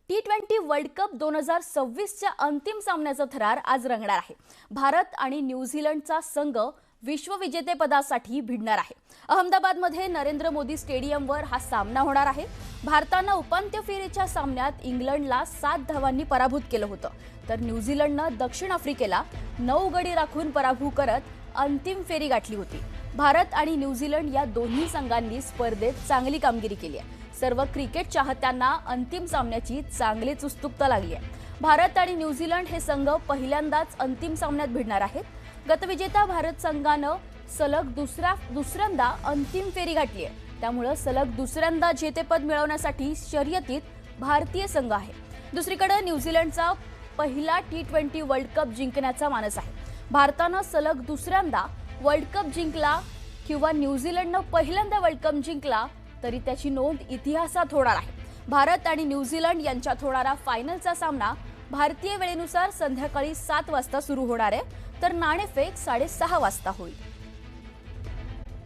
T20 world cup 2026च्या अंतिम सामन्याचा थरार आज रंगणार आहे। भारत आणि न्यूझीलंडचा संघ विश्वविजेतेपदासाठी भिडणार आहे। अहमदाबादमध्ये नरेंद्र मोदी स्टेडियमवर हा सामना होणार आहे। भारताने उपांत्य फेरीच्या सामन्यात इंग्लंडला 7 धावांनी पराभूत केलं होतं, तर न्यूझीलंडने दक्षिण आफ्रिकेला 9 गडी राखून पराभूत करत अंतिम फेरी गाठली होती। भारत आणि न्यूझीलंड या दोन्ही संघांनी स्पर्धेत चांगली कामगिरी केली आहे। सर्व क्रिकेट चाहत्यांना अंतिम सामन्याची चांगलीच उत्सुकता लागली आहे। भारत आणि न्यूझीलंड हे संघ पहिल्यांदाच अंतिम सामन्यात भिडणार आहेत। गतविजेता भारत संघाने सलग दुसऱ्यांदा अंतिम फेरी गाठली आहे, त्यामुळे सलग दुसऱ्यांदा जेतेपद मिळवण्यासाठी शर्यतीत भारतीय संघ आहे। दुसरीकडे न्यूझीलंडचा पहिला T20 वर्ल्ड कप जिंकण्याचा मानस आहे। भारताने सलग दुसऱ्यांदा वर्ल्ड कप जिंकला किंवा न्यूझीलंडने पहिल्यांदा वर्ल्ड कप जिंकला तरी त्याची नोंद इतिहासात होणार आहे। भारत आणि न्यूझीलंड यांच्यात होणारा फायनलचा सामना भारतीय वेळेनुसार संध्याकाळी 7 वाजता सुरू होणार आहे, तर नाणेफेक 6:30 वाजता होईल।